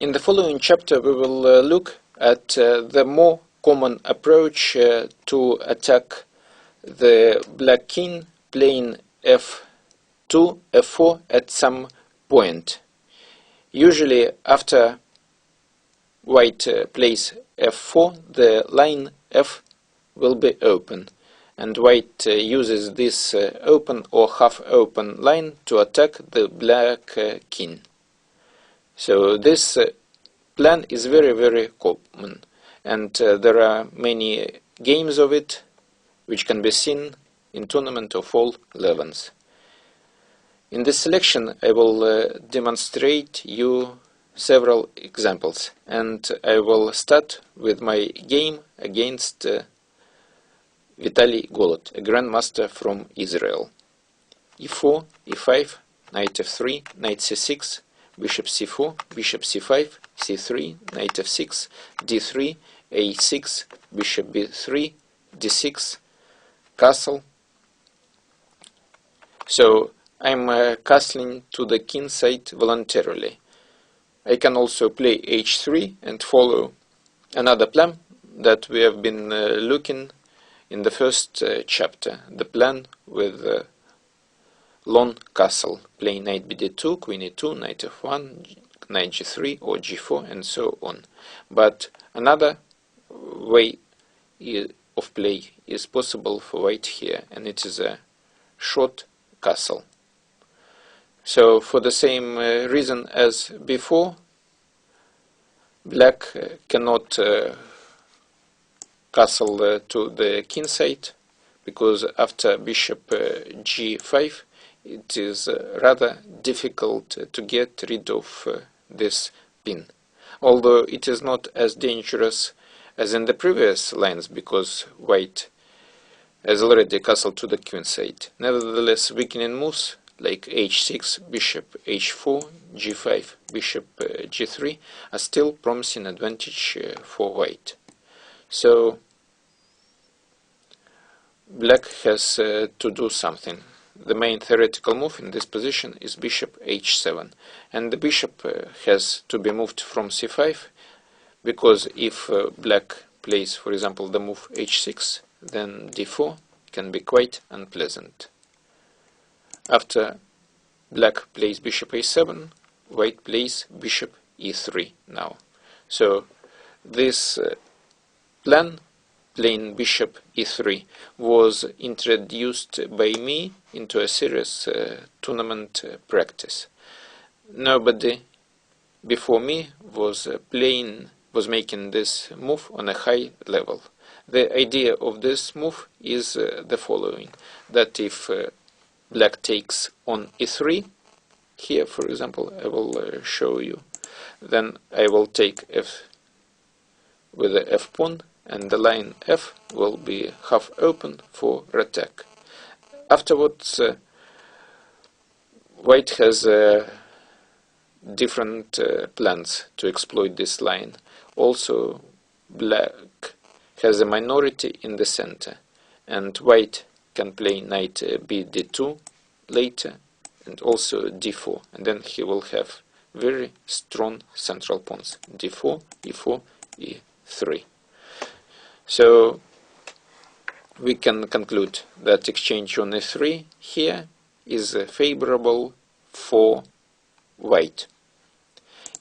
In the following chapter we will look at the more common approach to attack the black king playing f2, f4 at some point. Usually after white plays f4, the line f will be open, and white uses this open or half-open line to attack the black king. So this plan is very common, and there are many games of it which can be seen in tournament of all levels. In this selection I will demonstrate you several examples, and I will start with my game against Ruy Golod, a grandmaster from Israel. e4, e5, knight f3, knight c6, bishop c4, bishop c5, c3, knight f6, d3, a6, bishop b3, d6, castle. So I'm castling to the king side voluntarily. I can also play h3 and follow another plan that we have been looking in the first chapter, the plan with long castle, playing knight bd2, queen e2, knight f1, knight g3 or g4 and so on. But another way of play is possible for white here, and it is a short castle. So for the same reason as before, black cannot castle to the king side, because after bishop g5 it is rather difficult to get rid of this pin, although it is not as dangerous as in the previous lines, because white has already castled to the queen side. Nevertheless, weakening moves like h6, bishop h4, g5, bishop g3 are still promising advantage for white. So black has to do something. The main theoretical move in this position is bishop h7, and the bishop has to be moved from c5, because if black plays, for example, the move h6, then d4 can be quite unpleasant. After black plays bishop a7, white plays bishop e3 now. So this plan, playing bishop e3, was introduced by me into a serious tournament practice. Nobody before me was making this move on a high level. The idea of this move is the following: that if black takes on e3, here for example I will show you, then I will take f with the f pawn, and the line f will be half open for attack. Afterwards white has different plans to exploit this line. Also black has a minority in the center, and white can play knight bd2 later, and also d4, and then he will have very strong central pawns, d4, e4, e3. So we can conclude that exchange on e3 here is favorable for white.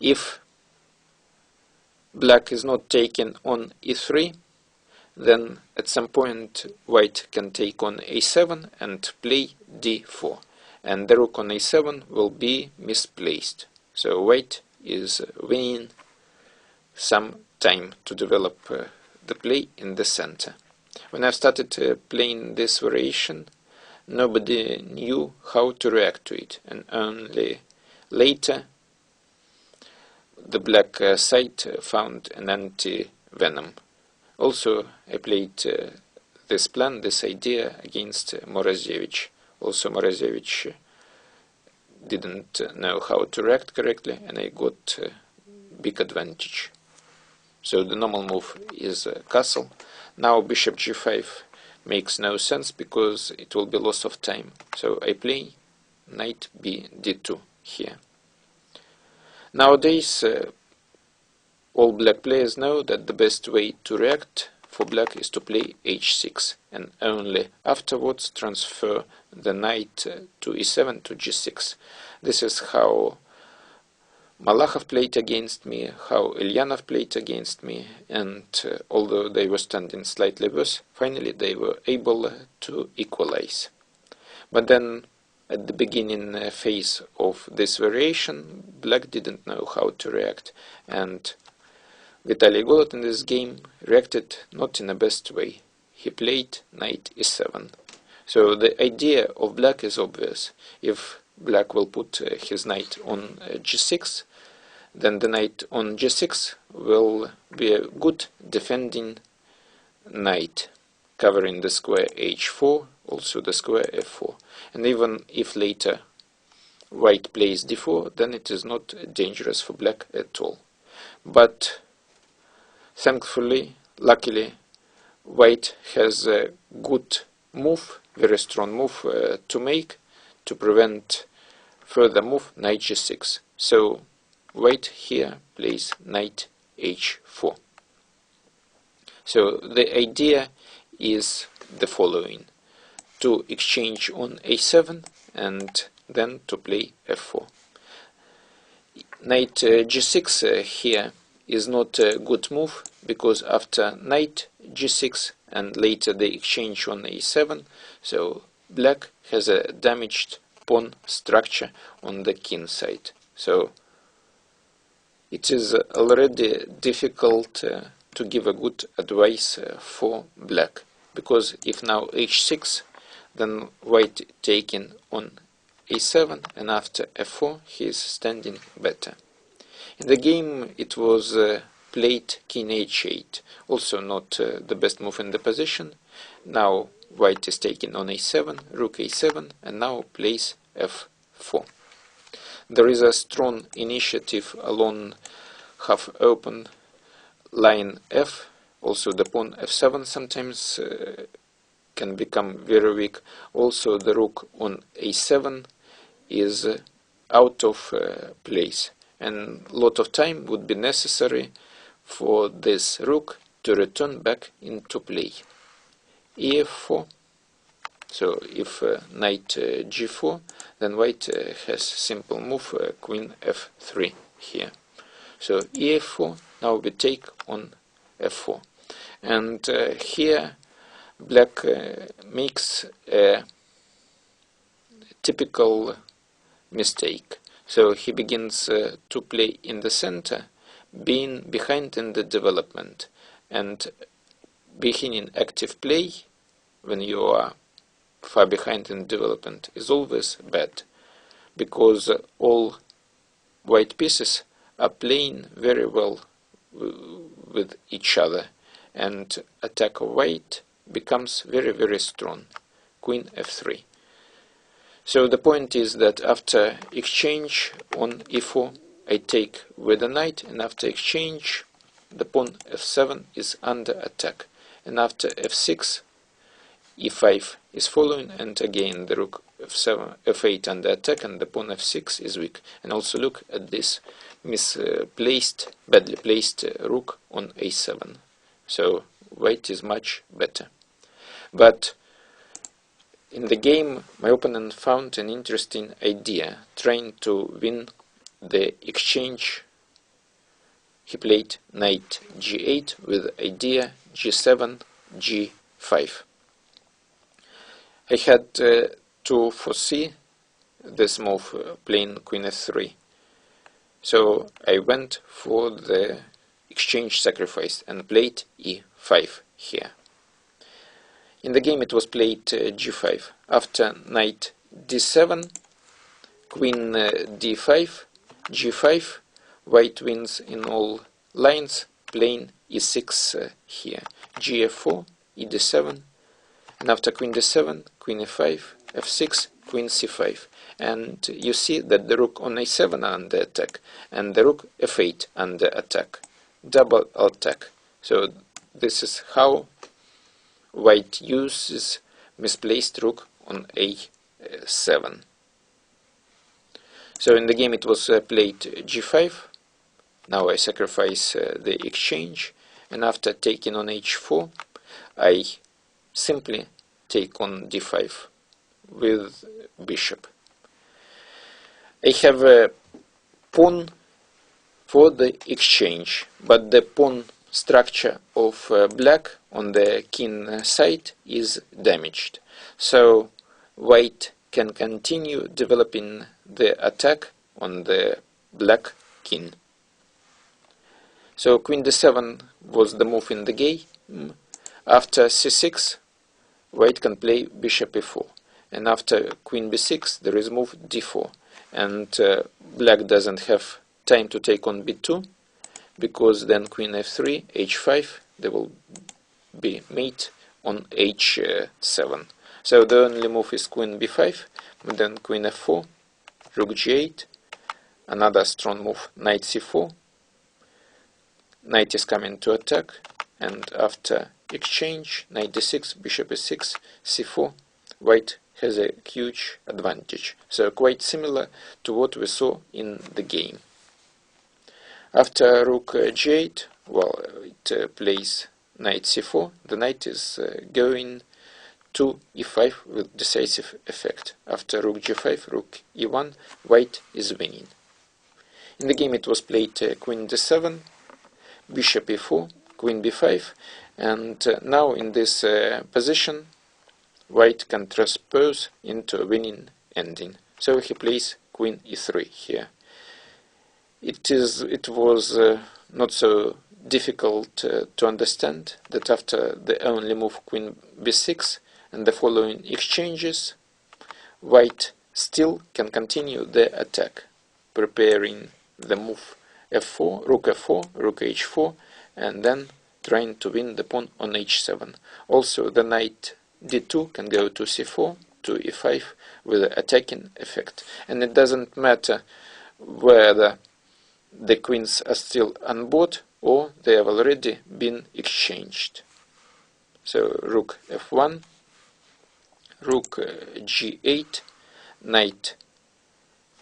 If black is not taken on e3, then at some point white can take on a7 and play d4, and the rook on a7 will be misplaced. So white is winning some time to develop the play in the center. When I started playing this variation, nobody knew how to react to it, and only later the black side found an anti-venom. Also, I played this plan, this idea, against Morozevich. Also, Morozevich didn't know how to react correctly, and I got big advantage. So the normal move is castle. Now bishop g5 makes no sense, because it will be loss of time. So I play knight b d2 here. Nowadays all black players know that the best way to react for black is to play h6 and only afterwards transfer the knight to e7 to g6. This is how Malakhov played against me, how Ulyanov played against me, and although they were standing slightly worse, finally they were able to equalize. But then at the beginning phase of this variation, black didn't know how to react, and Vitaly Golod in this game reacted not in the best way. He played knight e7. So the idea of black is obvious. If black will put his knight on g6, then the knight on g6 will be a good defending knight, covering the square h4, also the square f4. And even if later white plays d4, then it is not dangerous for black at all. But thankfully, luckily, white has a good move, very strong move to make to prevent further move knight g6. So white here plays knight h4. So the idea is the following: to exchange on a7 and then to play f4. Knight g6 here is not a good move, because after knight g6 and later the exchange on a7, so black has a damaged pawn structure on the king side. So it is already difficult to give a good advice for black, because if now h6, then white taking on a7, and after f4 he is standing better. In the game it was played king h8, also not the best move in the position. Now white is taking on a7, rook a7, and now plays f4. There is a strong initiative along half open line f. Also the pawn f7 sometimes can become very weak. Also the rook on a7 is out of place, and a lot of time would be necessary for this rook to return back into play. ef4. So if knight g4, then white has simple move queen f3 here. So ef4, now we take on f4. And here black makes a typical mistake. So he begins to play in the center, being behind in the development. And being in active play, when you are far behind in development, is always bad, because all white pieces are playing very well with each other, and attack of white becomes very, very strong. Queen f3. So the point is that after exchange on e4, I take with the knight, and after exchange the pawn f7 is under attack, and after f6 e5 is following, and again the rook f7, f8 under attack, and the pawn f6 is weak. And also look at this misplaced, badly placed rook on a7. So white is much better. But in the game my opponent found an interesting idea, trying to win the exchange. He played knight g8 with idea g7, g5. I had to foresee this move, playing queen f3. So I went for the exchange sacrifice and played e5 here. In the game it was played g5. After knight d7, queen d5, g5, white wins in all lines, playing e6 here. gf4, ed7, and after queen d7, queen e5, f6, queen c5. And you see that the rook on a7 are under attack, and the rook f8 under attack. Double attack. So this is how white uses misplaced rook on a7. So in the game it was played g5, Now I sacrifice the exchange, and after taking on h4, I simply take on d5 with bishop. I have a pawn for the exchange, but the pawn structure of black on the king side is damaged. So white can continue developing the attack on the black king. So queen d7 was the move in the game. After c6, white can play bishop e4. And after queen b6, there is move d4. And black doesn't have time to take on b2, because then queen f3, h5, they will be mate on h7. So the only move is queen b5, then queen f4, rook g8, another strong move, knight c4. Knight is coming to attack, and after exchange, knight d6, bishop e6, c4, white has a huge advantage. So quite similar to what we saw in the game. After rook g8, well, it plays knight c4. The knight is going to e5 with decisive effect. After rook g5, rook e1, white is winning. In the game it was played queen d7, bishop e4, queen b5, and now in this position white can transpose into a winning ending. So he plays queen e3 here. It was not so difficult to understand that after the only move queen b6 and the following exchanges, white still can continue the attack, preparing the move f4, rook h4, and then trying to win the pawn on h7. Also, the knight d2 can go to c4, to e5 with an attacking effect. And it doesn't matter whether the queens are still on board or they have already been exchanged. So rook f1, rook g8, knight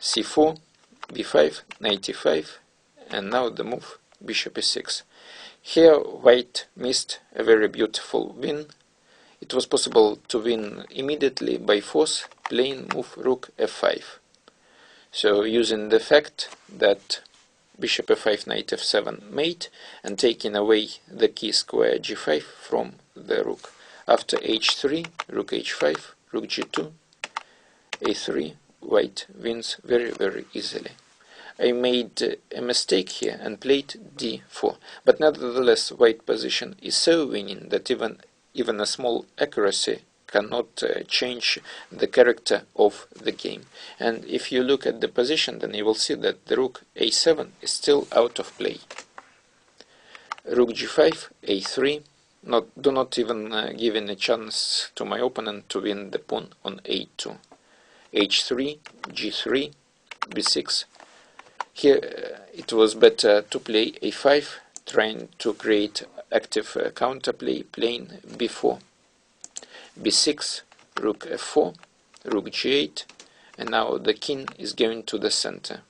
c4, b5, knight e5, and now the move bishop e6. Here white missed a very beautiful win. It was possible to win immediately by force, playing move rook f5. So using the fact that bishop f5, knight f7 mate, and taking away the key square g5 from the rook. After h3, rook h5, rook g2, a3, white wins very, very easily. I made a mistake here and played d4, but nevertheless white position is so winning that even a small accuracy cannot change the character of the game. And if you look at the position, then you will see that the rook a7 is still out of play. Rook g5, a3, do not even give any chance to my opponent to win the pawn on a2. h3, g3, b6. Here it was better to play a5, trying to create active counterplay, playing b4. b6, rook f4, rook g8, and now the king is going to the center.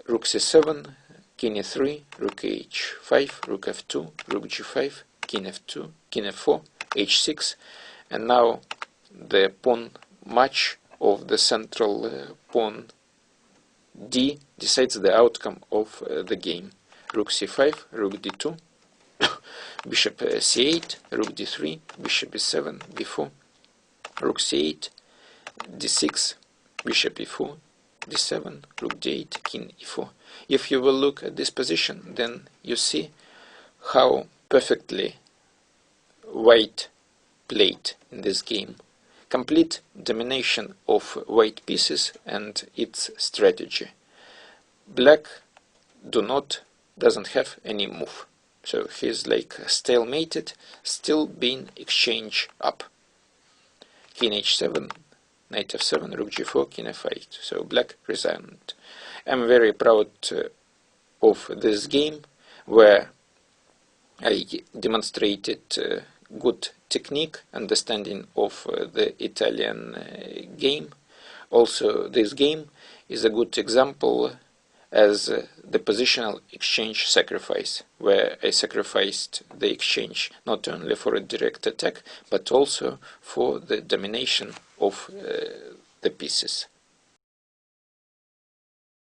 Rook c7, king e3, rook h5, rook f2, rook g5, king f2, king f4, h6, and now the pawn match of the central pawn d decides the outcome of the game. Rook c5, rook d2, bishop c8, rook d3, bishop e7, b4, rook c8, d6, bishop e4, d7, rook d8, king e4. If you will look at this position, then you see how perfectly white played in this game. Complete domination of white pieces and its strategy. Black doesn't have any move. So he's like stalemated, still being exchanged up. King h7, knight f7, rook g4, king f8. So black resigned. I'm very proud of this game, where I demonstrated good technique, understanding of the Italian game. Also, this game is a good example as the positional exchange sacrifice, where I sacrificed the exchange not only for a direct attack, but also for the domination of the pieces.